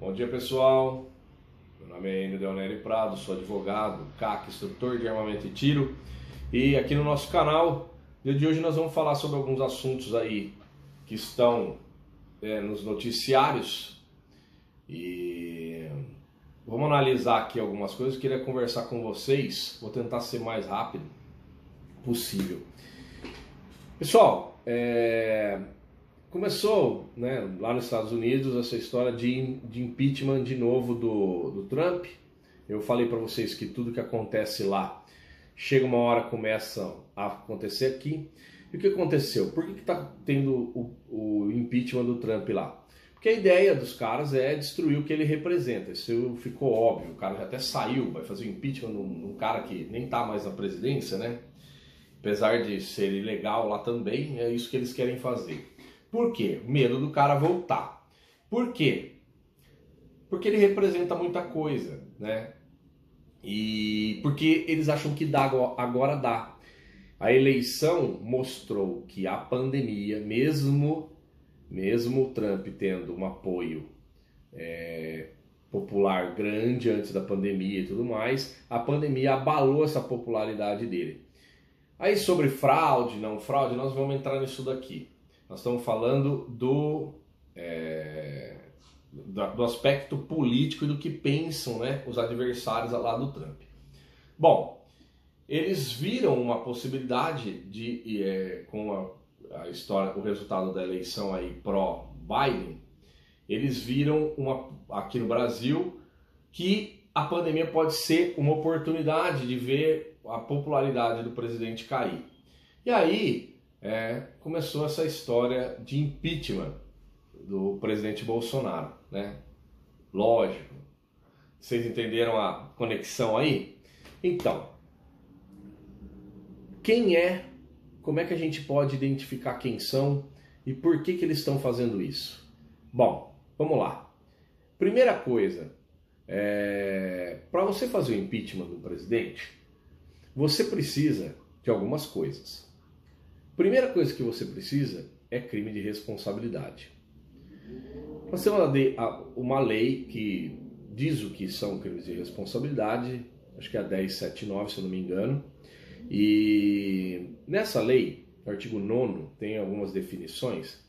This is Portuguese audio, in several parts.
Bom dia, pessoal. Meu nome é Enio Deoneri Prado, sou advogado, CAC, instrutor de armamento e tiro. E aqui no nosso canal, no dia de hoje nós vamos falar sobre alguns assuntos aí que estão nos noticiários. E vamos analisar aqui algumas coisas. Queria conversar com vocês, vou tentar ser mais rápido possível. Pessoal, começou, lá nos Estados Unidos essa história de impeachment de novo do Trump. Eu falei para vocês que tudo que acontece lá, chega uma hora, começa a acontecer aqui. E o que aconteceu? Por que está tendo o impeachment do Trump lá? Porque a ideia dos caras é destruir o que ele representa. Isso ficou óbvio. O cara já até saiu, vai fazer o impeachment num cara que nem está mais na presidência, né? Apesar de ser ilegal lá também, é isso que eles querem fazer. Por quê? Medo do cara voltar. Por quê? Porque ele representa muita coisa, né? E porque eles acham que dá, agora dá. A eleição mostrou que a pandemia, mesmo o Trump tendo um apoio popular grande antes da pandemia e tudo mais, a pandemia abalou essa popularidade dele. Aí sobre fraude, não fraude, nós vamos entrar nisso daqui. Nós estamos falando do aspecto político e do que pensam, né, os adversários lá do Trump. Bom, eles viram uma possibilidade de, com a história, o resultado da eleição aí pró-Biden, eles viram aqui no Brasil que a pandemia pode ser uma oportunidade de ver a popularidade do presidente cair. E aí começou essa história de impeachment do presidente Bolsonaro, né? Lógico. Vocês entenderam a conexão aí? Então, quem é? Como é que a gente pode identificar quem são e por que eles estão fazendo isso? Bom, vamos lá. Primeira coisa, para você fazer o impeachment do presidente, você precisa de algumas coisas. Primeira coisa que você precisa é crime de responsabilidade. Nós temos uma lei que diz o que são crimes de responsabilidade, acho que é a 1079, se eu não me engano. E nessa lei, no artigo 9º, tem algumas definições.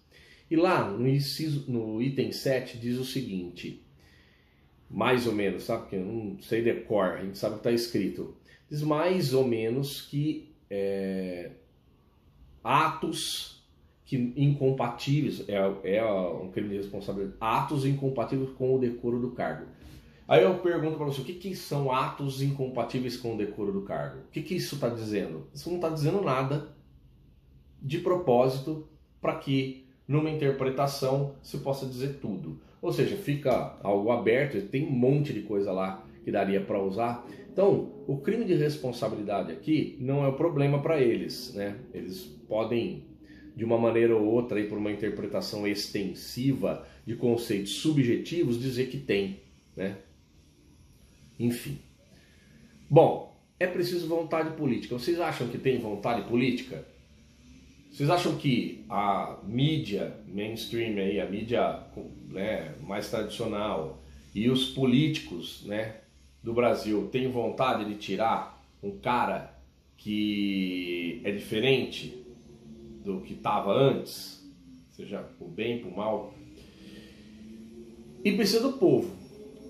E lá no item 7 diz o seguinte, mais ou menos, sabe? Porque eu não sei decor, a gente sabe o que está escrito. Diz mais ou menos que atos incompatíveis, um crime de responsabilidade, atos incompatíveis com o decoro do cargo. Aí eu pergunto para você, o que são atos incompatíveis com o decoro do cargo? O que isso está dizendo? Isso não está dizendo nada de propósito para que numa interpretação se possa dizer tudo. Ou seja, fica algo aberto, tem um monte de coisa lá que daria para usar. Então, o crime de responsabilidade aqui não é o problema para eles, né? Eles podem, de uma maneira ou outra, e por uma interpretação extensiva de conceitos subjetivos, dizer que tem, né? Enfim. Bom, é preciso vontade política. Vocês acham que tem vontade política? Vocês acham que a mídia mainstream, aí, a mídia, né, mais tradicional, e os políticos, né, do Brasil têm vontade de tirar um cara que é diferente do que estava antes, seja por bem, por mal? E precisa do povo.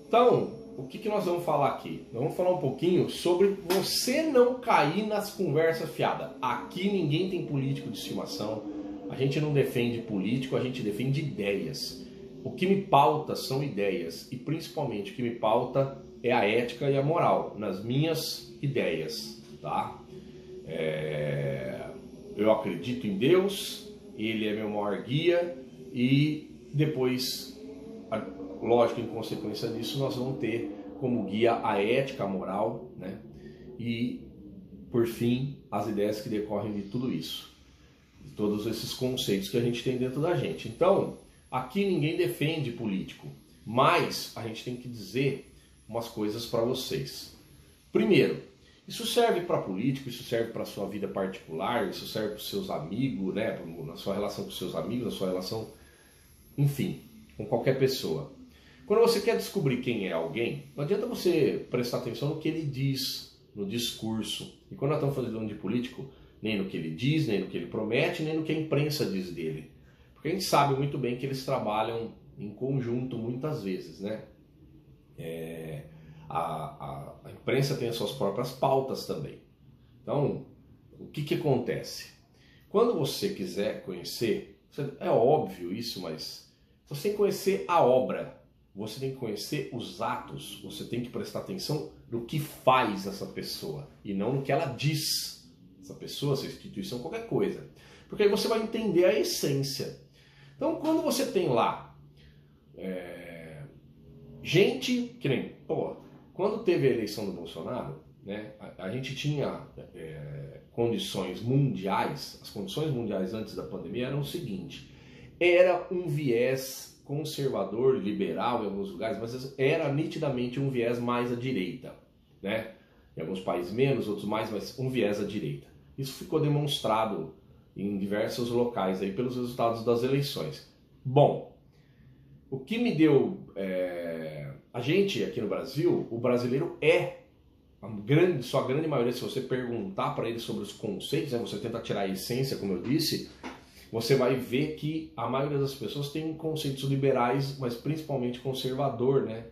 Então, o que nós vamos falar aqui? Nós vamos falar um pouquinho sobre você não cair nas conversas fiadas. Aqui ninguém tem político de estimação, a gente não defende político, a gente defende ideias. O que me pauta são ideias e principalmente o que me pauta é a ética e a moral nas minhas ideias, tá? Eu acredito em Deus, Ele é meu maior guia e depois, lógico, em consequência disso, nós vamos ter como guia a ética, a moral, né? E, por fim, as ideias que decorrem de tudo isso. De todos esses conceitos que a gente tem dentro da gente. Então, aqui ninguém defende político, mas a gente tem que dizer umas coisas para vocês. Primeiro, isso serve para político, isso serve para a sua vida particular, isso serve para os seus amigos, né? Na sua relação com os seus amigos, na sua relação, enfim, com qualquer pessoa. Quando você quer descobrir quem é alguém, não adianta você prestar atenção no que ele diz, no discurso. E quando nós estamos falando de político, nem no que ele diz, nem no que ele promete, nem no que a imprensa diz dele. Porque a gente sabe muito bem que eles trabalham em conjunto muitas vezes, né? A imprensa tem as suas próprias pautas também. Então, o que acontece? Quando você quiser conhecer, é óbvio isso, mas você tem que conhecer a obra, você tem que conhecer os atos, você tem que prestar atenção no que faz essa pessoa e não no que ela diz. Essa pessoa, essa instituição, qualquer coisa. Porque aí você vai entender a essência. Então, quando você tem lá gente, que nem, quando teve a eleição do Bolsonaro, né, a gente tinha condições mundiais, as condições mundiais antes da pandemia eram o seguinte, era um viés conservador, liberal em alguns lugares, mas era nitidamente um viés mais à direita, né? Em alguns países menos, outros mais, mas um viés à direita. Isso ficou demonstrado em diversos locais aí pelos resultados das eleições. Bom, o que me deu... a gente aqui no Brasil, o brasileiro sua grande maioria, se você perguntar para ele sobre os conceitos, né, você tenta tirar a essência, como eu disse, você vai ver que a maioria das pessoas tem conceitos liberais, mas principalmente conservador, né?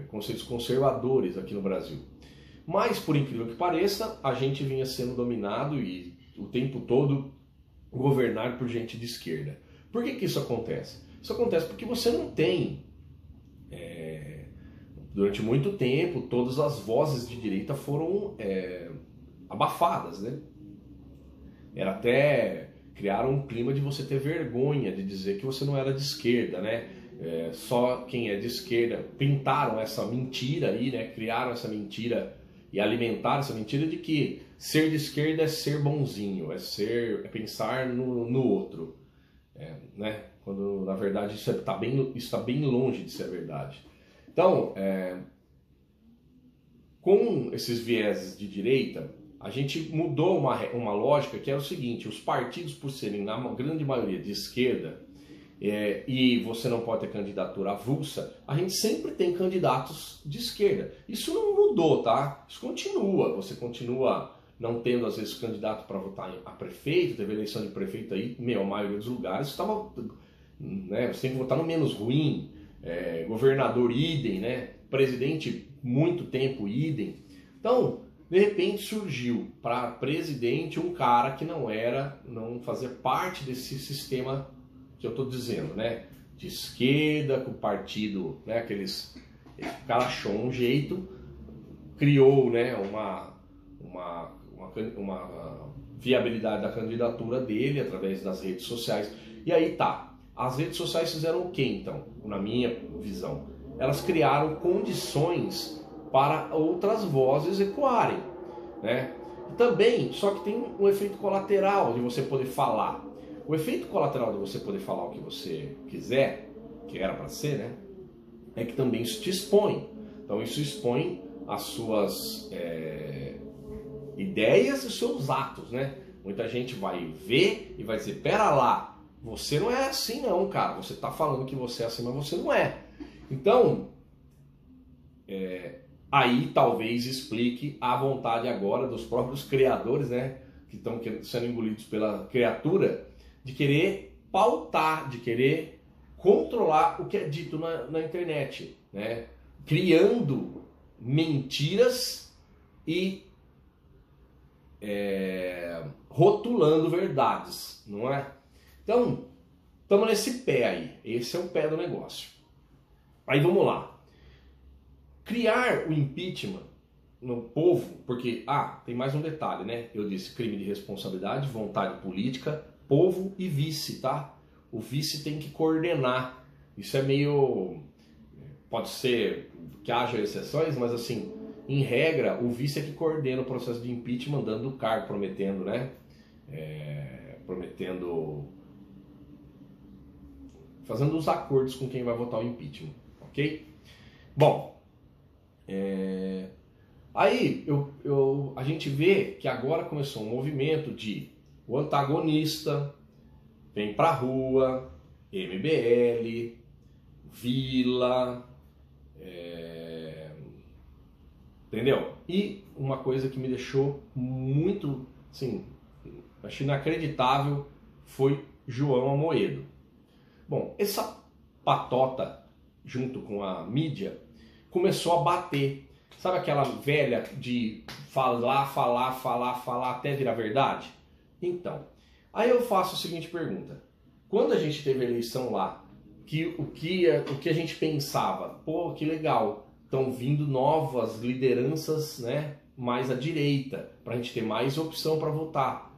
Conceitos conservadores aqui no Brasil. Mas, por incrível que pareça, a gente vinha sendo dominado e o tempo todo governado por gente de esquerda. Por que isso acontece? Isso acontece porque você não tem, durante muito tempo, todas as vozes de direita foram abafadas, né? Criaram um clima de você ter vergonha de dizer que você não era de esquerda, né? Só quem é de esquerda pintaram essa mentira aí, né? Criaram essa mentira e alimentaram essa mentira de que ser de esquerda é ser bonzinho, é pensar no outro, né? Quando na verdade isso está bem longe de ser verdade. Então, com esses vieses de direita, a gente mudou uma lógica que era o seguinte: os partidos, por serem na grande maioria de esquerda, e você não pode ter candidatura avulsa, a gente sempre tem candidatos de esquerda. Isso não mudou, tá? Isso continua. Você continua não tendo, às vezes, candidato para votar a prefeito. Teve eleição de prefeito aí, a maioria dos lugares estava, né, você tem que votar no menos ruim. Governador idem, né? Presidente muito tempo idem. Então, de repente surgiu para presidente um cara que não fazia parte desse sistema que eu estou dizendo, né? De esquerda, com o partido, né? O cara achou um jeito, criou, né? Uma viabilidade da candidatura dele através das redes sociais. E aí tá. As redes sociais fizeram o quê, então? Na minha visão, elas criaram condições para outras vozes ecoarem, né? E também, só que tem um efeito colateral de você poder falar. O efeito colateral de você poder falar o que você quiser, que era para ser, né? É que também isso te expõe. Então isso expõe as suas ideias e os seus atos, né? Muita gente vai ver e vai dizer, pera lá, você não é assim não, cara. Você está falando que você é assim, mas você não é. Então, aí talvez explique a vontade agora dos próprios criadores, né? Que estão sendo engolidos pela criatura, de querer pautar, de querer controlar o que é dito na internet, né? Criando mentiras e rotulando verdades, não é? Então, estamos nesse pé aí. Esse é o pé do negócio. Aí vamos lá. Criar o impeachment no povo, porque, tem mais um detalhe, né? Eu disse crime de responsabilidade, vontade política, povo e vice, tá? O vice tem que coordenar. Isso é meio... Pode ser que haja exceções, mas assim, em regra, o vice é que coordena o processo de impeachment, dando o cargo, prometendo, né? Fazendo os acordos com quem vai votar o impeachment, ok? Bom, aí a gente vê que agora começou um movimento de o antagonista vem pra rua, MBL, vila, entendeu? E uma coisa que me deixou muito, assim, acho inacreditável, foi João Amoedo. Bom, essa patota, junto com a mídia, começou a bater. Sabe aquela velha de falar, falar, falar, falar até virar verdade? Então, aí eu faço a seguinte pergunta. Quando a gente teve a eleição lá, o que a gente pensava? Pô, que legal, estão vindo novas lideranças, né, mais à direita, para a gente ter mais opção para votar.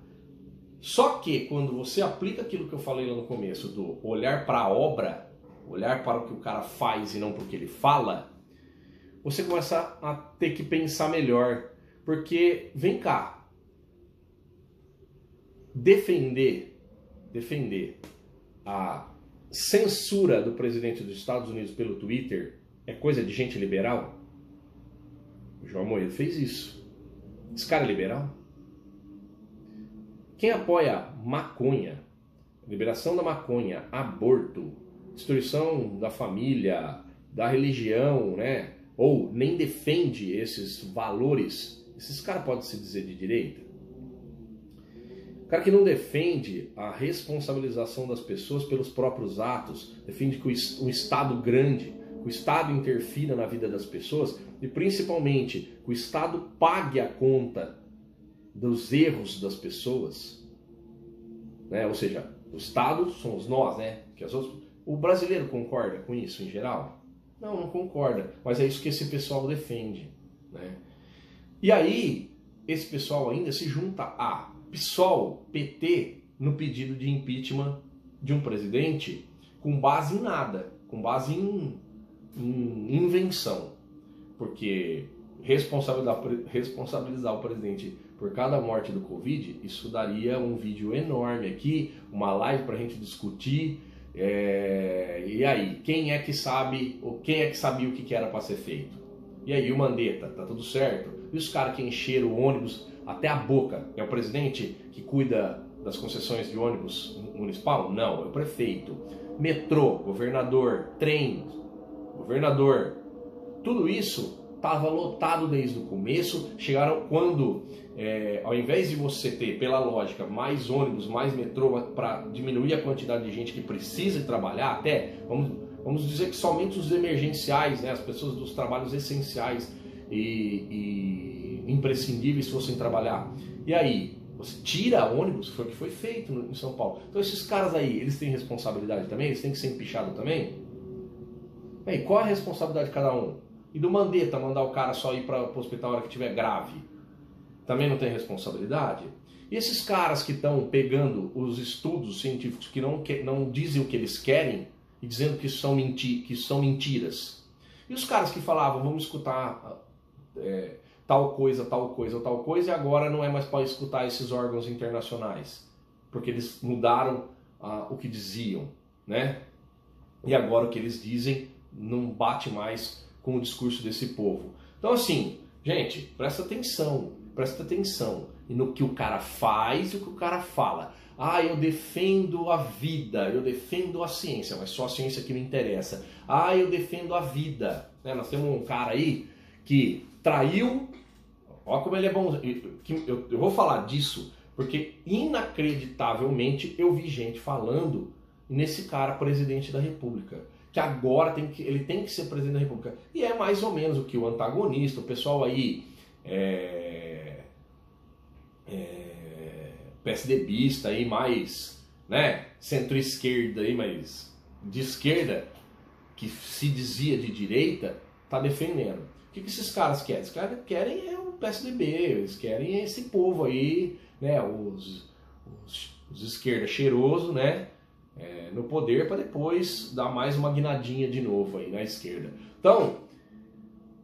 Só que quando você aplica aquilo que eu falei lá no começo, do olhar para a obra, olhar para o que o cara faz e não para o que ele fala, você começa a ter que pensar melhor. Porque, vem cá, defender a censura do presidente dos Estados Unidos pelo Twitter é coisa de gente liberal? O João Amoedo fez isso. Esse cara é liberal? Quem apoia maconha, liberação da maconha, aborto, destruição da família, da religião, né? Ou nem defende esses valores, esses caras podem se dizer de direita? O cara que não defende a responsabilização das pessoas pelos próprios atos, defende que o Estado grande, que o Estado interfira na vida das pessoas e principalmente que o Estado pague a conta dos erros das pessoas, né? Ou seja, o Estado somos nós, né? O brasileiro concorda com isso em geral? Não concorda, mas é isso que esse pessoal defende, né? E aí, esse pessoal ainda se junta a PSOL, PT, no pedido de impeachment de um presidente com base em nada, com base em invenção. Porque responsabilizar o presidente por cada morte do Covid, isso daria um vídeo enorme aqui, uma live para a gente discutir. E aí, quem é que sabe, ou quem é que sabia o que era para ser feito? E aí, o Mandetta, tá tudo certo? E os caras que encheram o ônibus até a boca? É o presidente que cuida das concessões de ônibus municipal? Não, é o prefeito. Metrô, governador, trem, governador. Tudo isso estava lotado desde o começo. Chegaram quando, ao invés de você ter, pela lógica, mais ônibus, mais metrô, para diminuir a quantidade de gente que precisa trabalhar, até, vamos dizer que somente os emergenciais, né, as pessoas dos trabalhos essenciais e imprescindíveis fossem trabalhar. E aí, você tira ônibus, foi o que foi feito em São Paulo. Então esses caras aí, eles têm responsabilidade também? Eles têm que ser empichados também? E aí, qual é a responsabilidade de cada um? E do Mandetta mandar o cara só ir para o hospital na hora que estiver grave? Também não tem responsabilidade? E esses caras que estão pegando os estudos científicos que não dizem o que eles querem e dizendo que são mentiras? E os caras que falavam, vamos escutar tal coisa ou tal coisa, e agora não é mais para escutar esses órgãos internacionais, porque eles mudaram o que diziam, né? E agora o que eles dizem não bate mais com o discurso desse povo. Então assim, gente, presta atenção e no que o cara faz e o que o cara fala. Ah, eu defendo a vida, eu defendo a ciência, mas só a ciência que me interessa. Ah, eu defendo a vida. Nós temos um cara aí que traiu, olha como ele é bom. Eu vou falar disso porque inacreditavelmente eu vi gente falando nesse cara presidente da República, que agora ele tem que ser presidente da República. E é mais ou menos o que o antagonista, o pessoal aí PSDBista aí mais, né, centro-esquerda aí, mas de esquerda, que se dizia de direita, tá defendendo. O que esses caras querem? Esses caras querem o PSDB, eles querem esse povo aí, né, os esquerda cheiroso, né, no poder, para depois dar mais uma guinadinha de novo aí na esquerda. Então,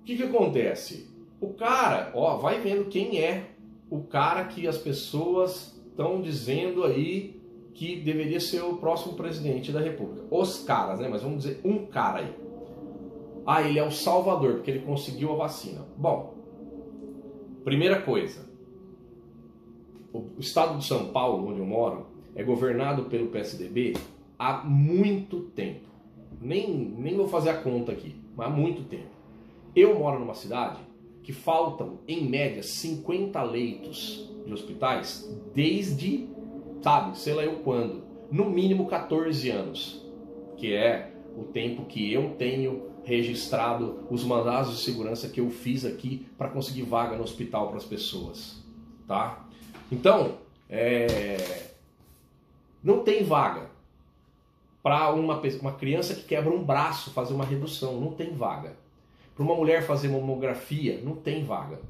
o que acontece? O cara, vai vendo quem é o cara que as pessoas estão dizendo aí que deveria ser o próximo presidente da República. Os caras, né? Mas vamos dizer um cara aí. Ah, ele é o salvador, porque ele conseguiu a vacina. Bom, primeira coisa. O estado de São Paulo, onde eu moro, é governado pelo PSDB há muito tempo. nem vou fazer a conta aqui, mas há muito tempo. Eu moro numa cidade que faltam, em média, 50 leitos de hospitais desde, sabe, sei lá eu quando, no mínimo 14 anos, que é o tempo que eu tenho registrado os mandados de segurança que eu fiz aqui para conseguir vaga no hospital para as pessoas, tá? Então, não tem vaga para uma criança que quebra um braço fazer uma redução, não tem vaga. Para uma mulher fazer mamografia, não tem vaga,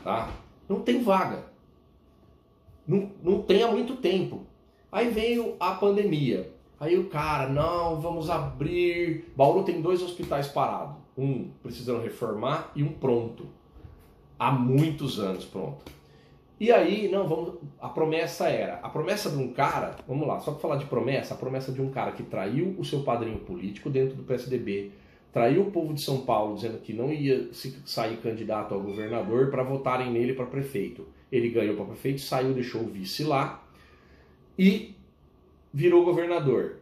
tá? Não tem vaga. Não tem há muito tempo. Aí veio a pandemia. Aí o cara, não, vamos abrir. Bauru tem 2 hospitais parados. Um precisando reformar e um pronto. Há muitos anos pronto. E aí, não, vamos. A promessa de um cara, vamos lá, só para falar de promessa, a promessa de um cara que traiu o seu padrinho político dentro do PSDB, traiu o povo de São Paulo dizendo que não ia sair candidato ao governador para votarem nele para prefeito. Ele ganhou para prefeito, saiu, deixou o vice lá e virou governador.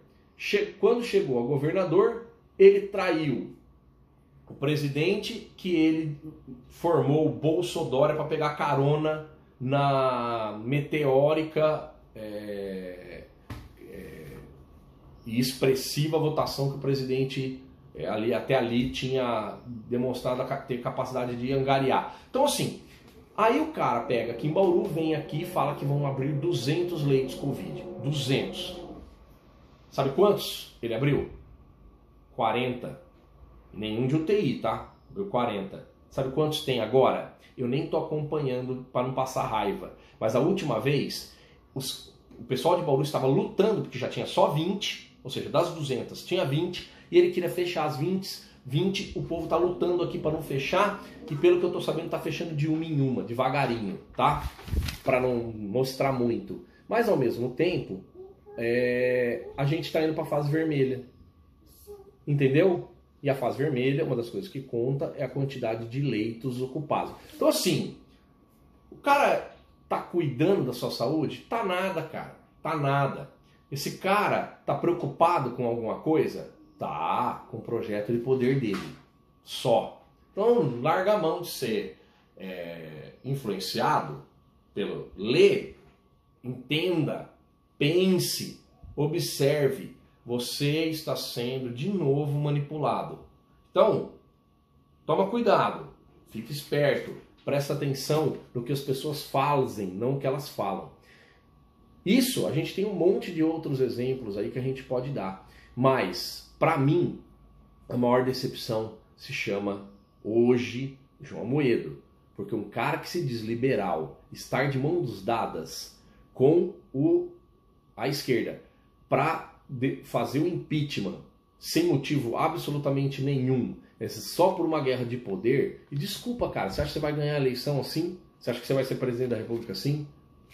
Quando chegou ao governador, ele traiu o presidente que ele formou o Bolsodória para pegar carona na meteórica e expressiva votação que o presidente até ali tinha demonstrado ter capacidade de angariar. Então assim, aí o cara pega aqui em Bauru, vem aqui e fala que vão abrir 200 leitos Covid. 200. Sabe quantos ele abriu? 40. Nenhum de UTI, tá? Abriu 40. Sabe quantos tem agora? Eu nem tô acompanhando para não passar raiva. Mas a última vez, o pessoal de Bauru estava lutando porque já tinha só 20, ou seja, das 200 tinha 20, e ele queria fechar as 20, o povo tá lutando aqui para não fechar, e pelo que eu tô sabendo tá fechando de uma em uma, devagarinho, tá? Para não mostrar muito. Mas ao mesmo tempo, a gente está indo para a fase vermelha. Entendeu? E a fase vermelha, uma das coisas que conta é a quantidade de leitos ocupados. Então assim, o cara tá cuidando da sua saúde? Tá nada, cara. Tá nada. Esse cara tá preocupado com alguma coisa? Tá, com o projeto de poder dele. Só. Então larga a mão de ser influenciado pelo... Lê, entenda, pense, observe. Você está sendo de novo manipulado. Então, toma cuidado, fique esperto, presta atenção no que as pessoas fazem, não o que elas falam. Isso, a gente tem um monte de outros exemplos aí que a gente pode dar. Mas, para mim, a maior decepção se chama hoje João Amoedo. Porque um cara que se diz liberal, estar de mãos dadas com a esquerda para fazer o impeachment sem motivo absolutamente nenhum, só por uma guerra de poder, e desculpa, cara, você acha que você vai ganhar a eleição assim? Você acha que você vai ser presidente da República assim?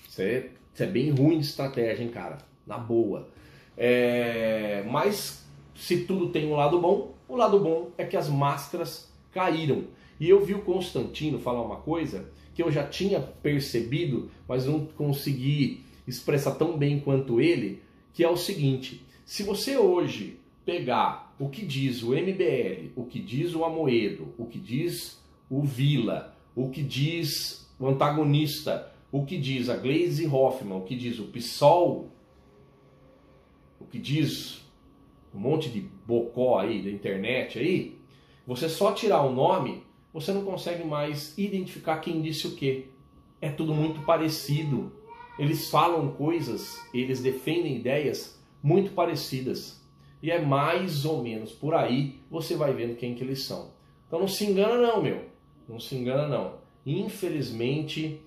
Isso é bem ruim de estratégia, hein, cara? Na boa. Mas se tudo tem um lado bom, o lado bom é que as máscaras caíram. E eu vi o Constantino falar uma coisa que eu já tinha percebido, mas não consegui expressar tão bem quanto ele, que é o seguinte: se você hoje pegar o que diz o MBL, o que diz o Amoedo, o que diz o Vila, o que diz o antagonista, o que diz a Gleisi Hoffmann, o que diz o PSOL, o que diz um monte de bocó aí da internet aí, você só tirar o nome, você não consegue mais identificar quem disse o quê. É tudo muito parecido. Eles falam coisas, eles defendem ideias muito parecidas. E é mais ou menos por aí, você vai vendo quem que eles são. Então não se engana não, meu. Não se engana não. Infelizmente,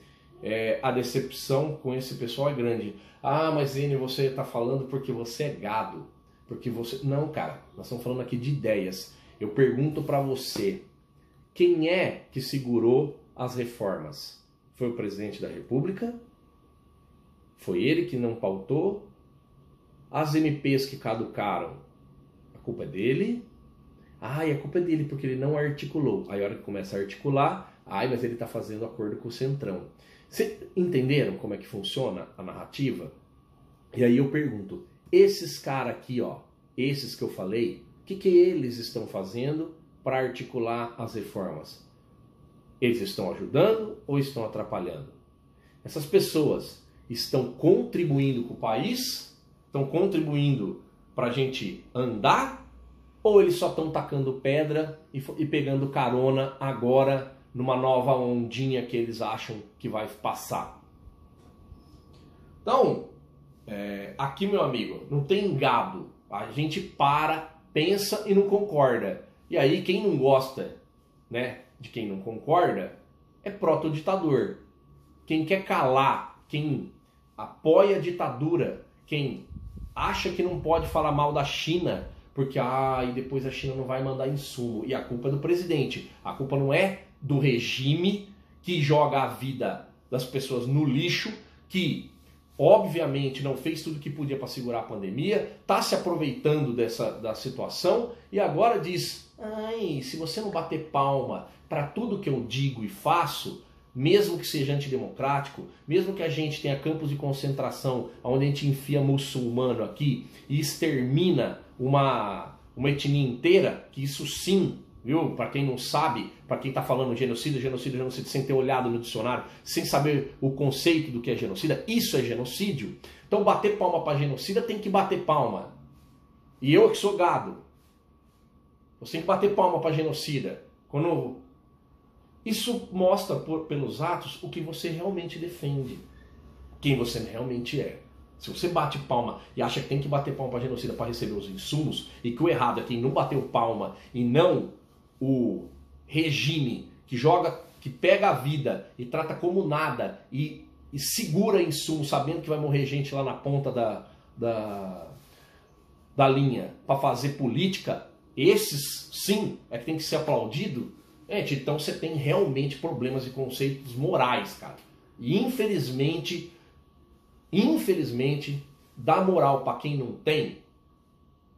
a decepção com esse pessoal é grande. Ah, mas Enio, você está falando porque você é gado. Porque você... Não, cara. Nós estamos falando aqui de ideias. Eu pergunto para você, quem é que segurou as reformas? Foi o presidente da República? Foi ele que não pautou? As MPs que caducaram, a culpa é dele? E a culpa é dele porque ele não articulou. Aí a hora que começa a articular, mas ele está fazendo acordo com o Centrão. Vocês entenderam como é que funciona a narrativa? E aí eu pergunto, esses caras aqui, ó, esses que eu falei, o que eles estão fazendo para articular as reformas? Eles estão ajudando ou estão atrapalhando? Essas pessoas estão contribuindo com o país? Estão contribuindo para a gente andar? Ou eles só estão tacando pedra e pegando carona agora numa nova ondinha que eles acham que vai passar? Então, aqui, meu amigo, não tem gado. A gente para, pensa e não concorda. E aí quem não gosta, né, de quem não concorda é proto-ditador. Quem quer calar, quem apoia a ditadura, quem acha que não pode falar mal da China, porque e depois a China não vai mandar insumo. E a culpa é do presidente. A culpa não é do regime que joga a vida das pessoas no lixo, que obviamente não fez tudo que podia para segurar a pandemia, está se aproveitando da situação e agora diz: ai, se você não bater palma para tudo que eu digo e faço, mesmo que seja antidemocrático, mesmo que a gente tenha campos de concentração onde a gente enfia muçulmano aqui e extermina uma etnia inteira, que isso sim, viu? Para quem não sabe, para quem está falando genocídio sem ter olhado no dicionário, sem saber o conceito do que é genocida, isso é genocídio. Então bater palma para genocida tem que bater palma. E eu que sou gado, você tem que bater palma para genocida. Isso mostra pelos atos o que você realmente defende, quem você realmente é. Se você bate palma e acha que tem que bater palma para genocida para receber os insumos, e que o errado é quem não bateu palma e não o regime que pega a vida e trata como nada e segura insumo sabendo que vai morrer gente lá na ponta da linha para fazer política, esses sim é que tem que ser aplaudido. Gente, então você tem realmente problemas e conceitos morais, cara. E infelizmente, dar moral para quem não tem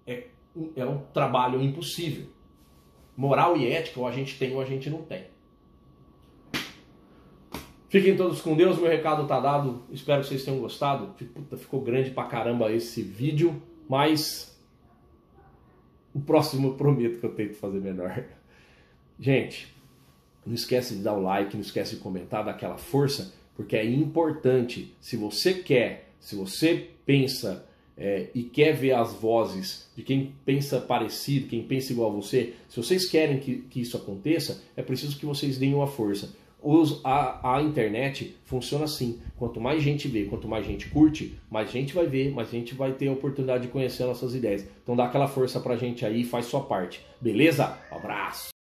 é um trabalho impossível. Moral e ética ou a gente tem ou a gente não tem. Fiquem todos com Deus, meu recado tá dado. Espero que vocês tenham gostado. Puta, ficou grande pra caramba esse vídeo, mas o próximo eu prometo que eu tento fazer menor. Gente, não esquece de dar o like, não esquece de comentar, dar aquela força, porque é importante. Se você pensa e quer ver as vozes de quem pensa parecido, quem pensa igual a você, se vocês querem que isso aconteça, é preciso que vocês deem uma força. A internet funciona assim: quanto mais gente vê, quanto mais gente curte, mais gente vai ver, mais gente vai ter a oportunidade de conhecer nossas ideias. Então dá aquela força pra gente aí e faz sua parte, beleza? Um abraço!